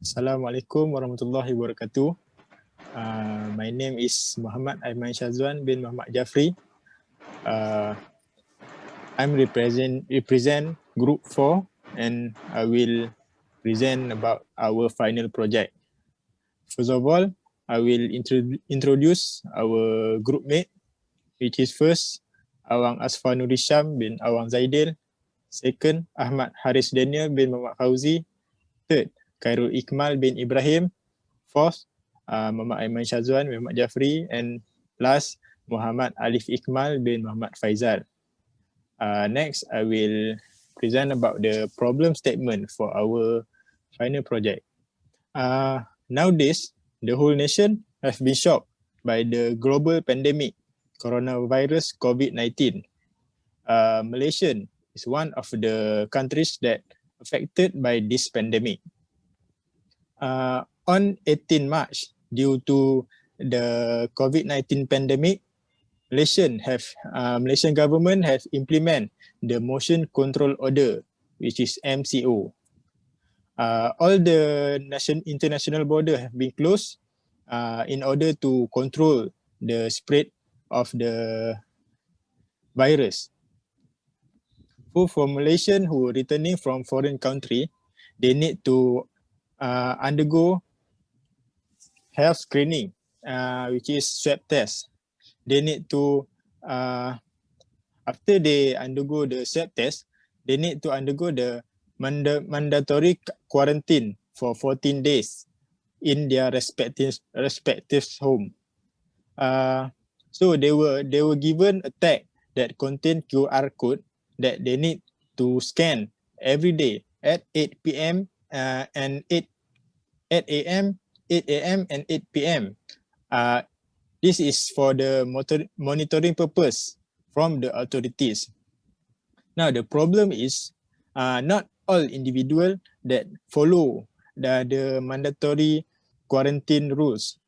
Assalamualaikum warahmatullahi wabarakatuh. My name is Muhammad Aiman Shazwan bin Muhammad Jafri. I'm represent Group 4 and I will present about our final project. First of all, I will introduce our group mate, which is first Awang Asfanuri Sham bin Awang Zaidil. Second, Ahmad Haris Daniel bin Muhammad Fauzi. Third, Khairul Ikmal bin Ibrahim. Fourth, Muhammad Aiman Shazwan bin Muhammad Jafri. And last, Muhammad Alif Ikmal bin Muhammad Faizal. Next, I will present about the problem statement for our final project. Nowadays, the whole nation has been shocked by the global pandemic, coronavirus COVID-19. Malaysia is one of the countries that affected by this pandemic. On 18 March, due to the COVID-19 pandemic, Malaysian government have implement the motion control order, which is MCO. All the international border have been closed in order to control the spread of the virus. For Malaysian who are returning from foreign country, they need to undergo health screening, which is swab test. They need to, after they undergo the swab test, they need to undergo the mandatory quarantine for 14 days in their respective home. So they were given a tag that contain QR code that they need to scan every day at 8 p.m. And 8 a.m., 8 a.m. and 8 p.m. This is for the monitoring purpose from the authorities. Now, the problem is not all individuals that follow the mandatory quarantine rules.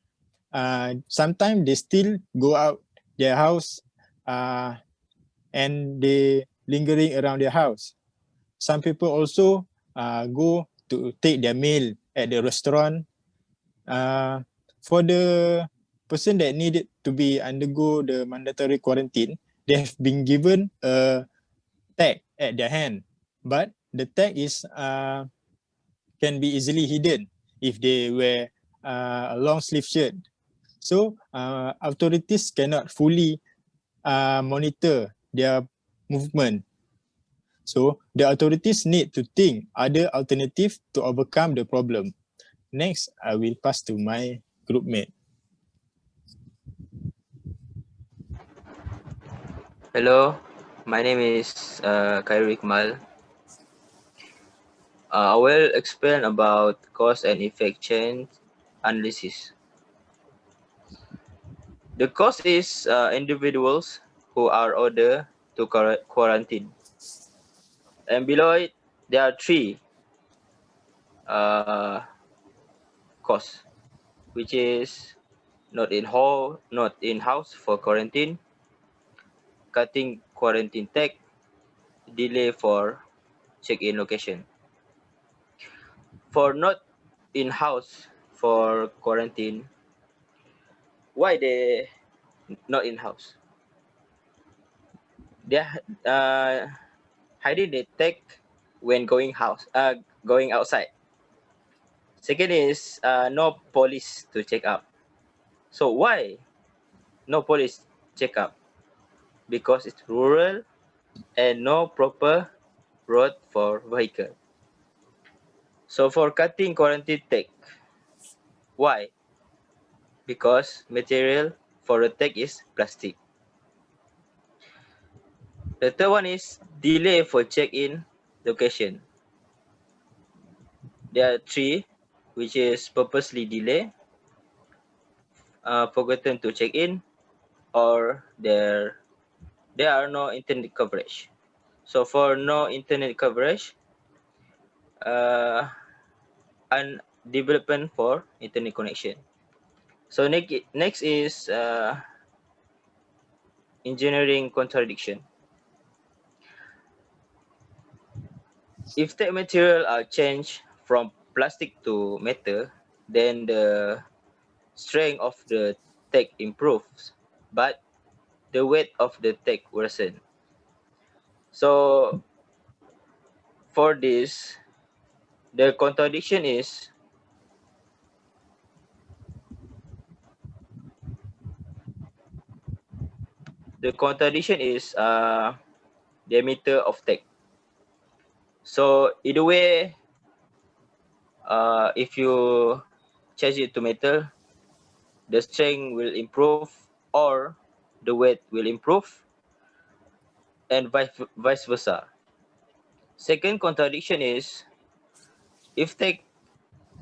Sometimes they still go out their house and they lingering around their house. Some people also go to take their meal at the restaurant. For the person that needed to be undergo the mandatory quarantine, they have been given a tag at their hand, but the tag is can be easily hidden if they wear a long sleeve shirt. So authorities cannot fully monitor their movement. So the authorities need to think other alternatives to overcome the problem. Next, I will pass to my group mate. Hello, my name is Khairul Ikmal. I will explain about cause and effect chain analysis. The cause is individuals who are ordered to quarantine. And below it, there are three cause, which is not in house for quarantine, cutting quarantine tag, delay for check-in location. For not in house for quarantine, why they not in house? They hiding the tag when going outside. Second is no police to check up. So why no police check up? Because it's rural and no proper road for vehicle. So for cutting quarantine tag, why? Because material for the tag is plastic. The third one is delay for check-in location. There are three, which is purposely delay, forgotten to check in, or there are no internet coverage. So for no internet coverage, and development for internet connection. So next is engineering contradiction. If tech material are changed from plastic to metal, then the strength of the tag improves, but the weight of the tag worsen. So for this, the contradiction is diameter of tag. So either way, if you change it to metal, the strength will improve or the weight will improve, and vice versa. Second contradiction is if tech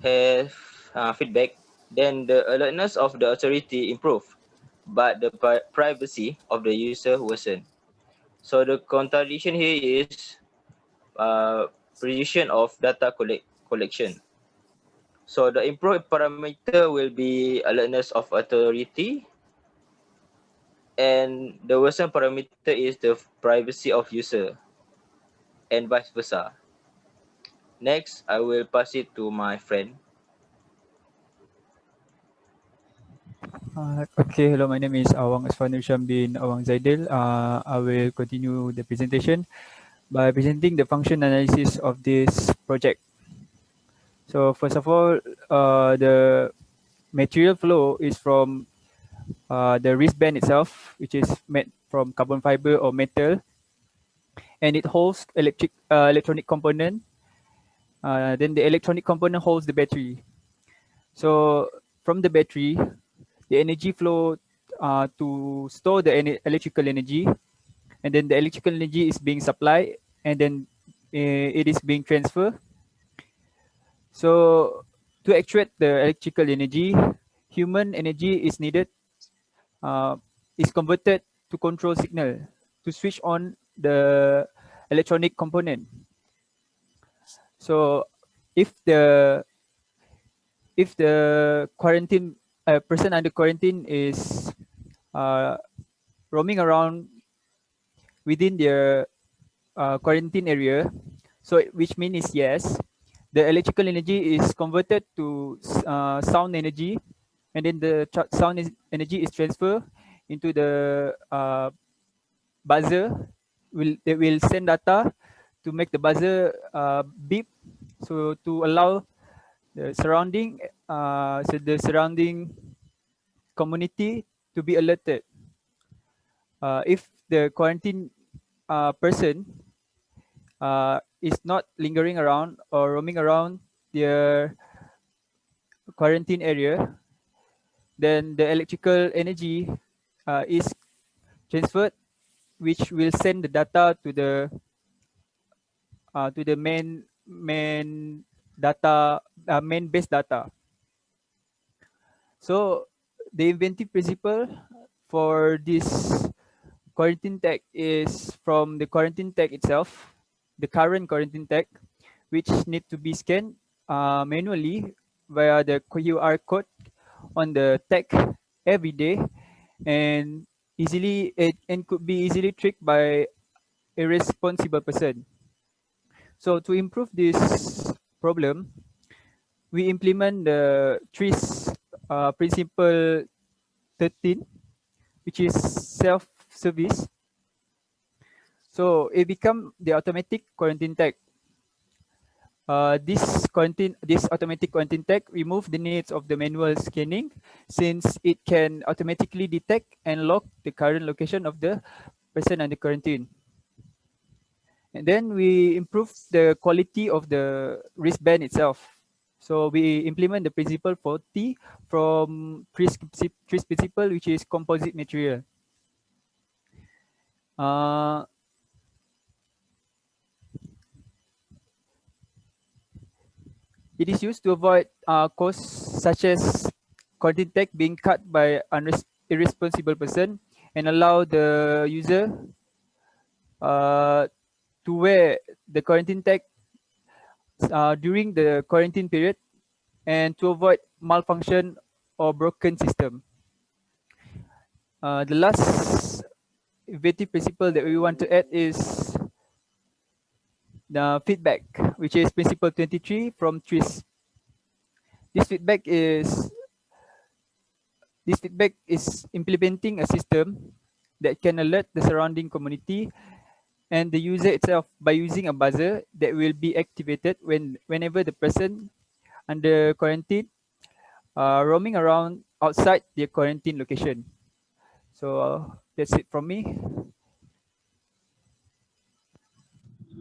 have feedback, then the alertness of the authority improve, but the privacy of the user worsen. So the contradiction here is precision of data collection. So the improved parameter will be alertness of authority, and the worsen parameter is the privacy of user, and vice versa. Next, I will pass it to my friend. Okay, hello, my name is Awang Asfanusham bin Awang Zaidil. I will continue the presentation by presenting the function analysis of this project. So first of all, the material flow is from the wristband itself, which is made from carbon fiber or metal, and it holds electronic component. Then the electronic component holds the battery. So from the battery, the energy flow to store the electrical energy, and then the electrical energy is being supplied, and then it is being transferred. So to extract the electrical energy, human energy is needed, uh, is converted to control signal to switch on the electronic component. So if the quarantine person under quarantine is uh, roaming around within their quarantine area, so which means yes, the electrical energy is converted to sound energy, and then the energy is transferred into the buzzer. They will send data to make the buzzer beep, so to allow the surrounding community to be alerted. If the quarantine person is not lingering around or roaming around their quarantine area, then the electrical energy is transferred, which will send the data to the main base data. So the inventive principle for this quarantine tag is from the quarantine tag itself, the current quarantine tag, which need to be scanned manually via the QR code on the tag every day, and could be easily tricked by a responsible person. So to improve this problem, we implement the TRIS principle 13, which is self-service. So it become the automatic quarantine tag. This automatic quarantine tag remove the needs of the manual scanning, since it can automatically detect and log the current location of the person under quarantine. And then we improve the quality of the wristband itself. So we implement the principle 40 from TRIS principle, which is composite material. It is used to avoid costs such as quarantine tag being cut by irresponsible person, and allow the user to wear the quarantine tag during the quarantine period, and to avoid malfunction or broken system. The last inventive principle that we want to add is the feedback, which is principle 23 from TRIS. This feedback is this feedback is implementing a system that can alert the surrounding community and the user itself by using a buzzer that will be activated whenever the person under quarantine roaming around outside their quarantine location. So that's it from me.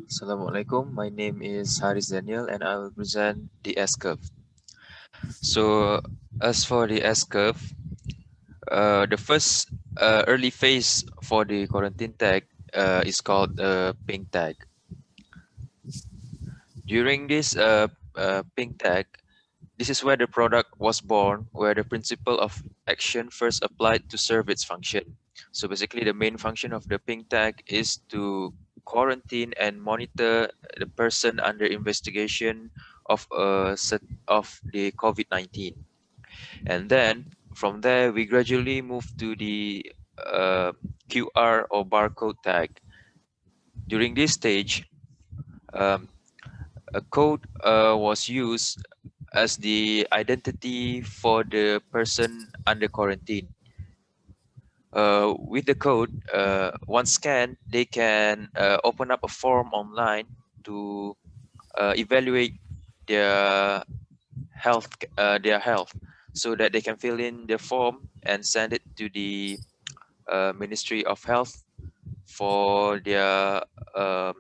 Assalamualaikum. My name is Haris Daniel and I will present the S curve. So as for the S curve, the first early phase for the quarantine tag is called pink tag. During this pink tag, this is where the product was born, where the principle of action first applied to serve its function. So basically, the main function of the pink tag is to quarantine and monitor the person under investigation of the COVID-19. And then from there, we gradually move to the QR or barcode tag. During this stage, um, a code was used as the identity for the person under quarantine. With the code, once scanned, they can open up a form online to evaluate their health, so that they can fill in the form and send it to the Ministry of Health for their um,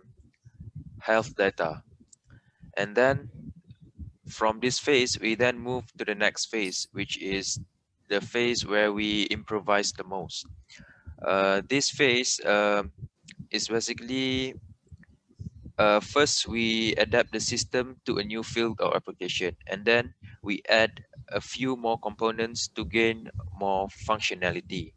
health data. And then from this phase, we then move to the next phase, which is the phase where we improvise the most. This phase is basically first we adapt the system to a new field or application, and then we add a few more components to gain more functionality.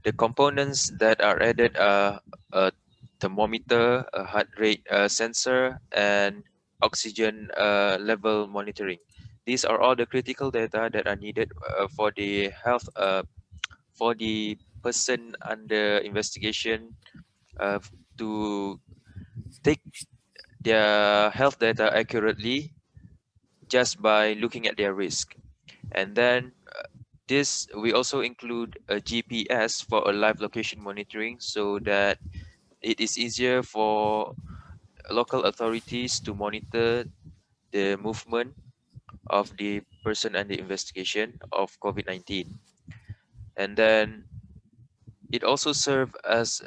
The components that are added are a thermometer, a heart rate sensor, and oxygen level monitoring. These are all the critical data that are needed for the health for the person under investigation to take their health data accurately just by looking at their risk. And then this we also include a GPS for a live location monitoring, so that it is easier for local authorities to monitor the movement of the person under investigation of COVID-19. And then it also serves as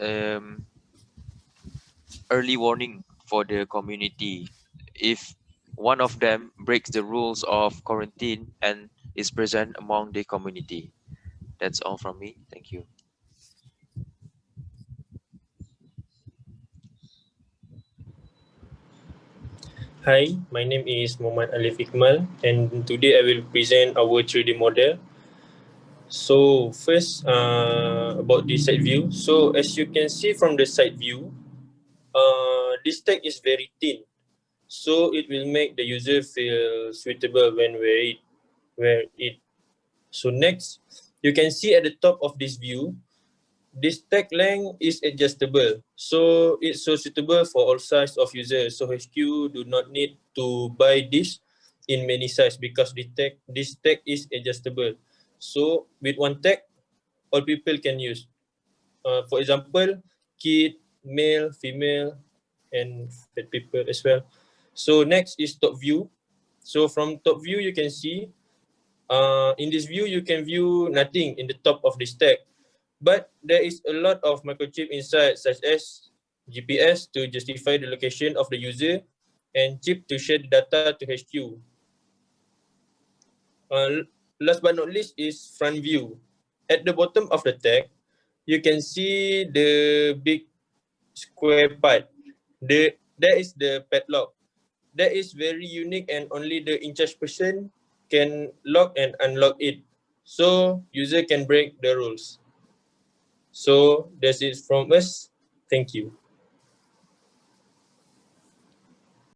early warning for the community if one of them breaks the rules of quarantine and is present among the community. That's all from me. Thank you. Hi, my name is Muhammad Alif Ikmal, and today I will present our 3D model. So first, about the side view. So as you can see from the side view, this tag is very thin, so it will make the user feel suitable when wear it. So next, you can see at the top of this view, this tag length is adjustable, so it's so suitable for all size of users. So HQ do not need to buy this in many size because this tag is adjustable. So with one tag, all people can use. For example, kid, male, female, and fat people as well. So next is top view. So from top view, you can see in this view, you can view nothing in the top of the stack, but there is a lot of microchip inside, such as GPS to justify the location of the user and chip to share the data to HQ. Last but not least is front view. At the bottom of the tag, you can see the big square part. There is the padlock. That is very unique and only the in charge person can lock and unlock it. So user can break the rules. So that's it from us. Thank you.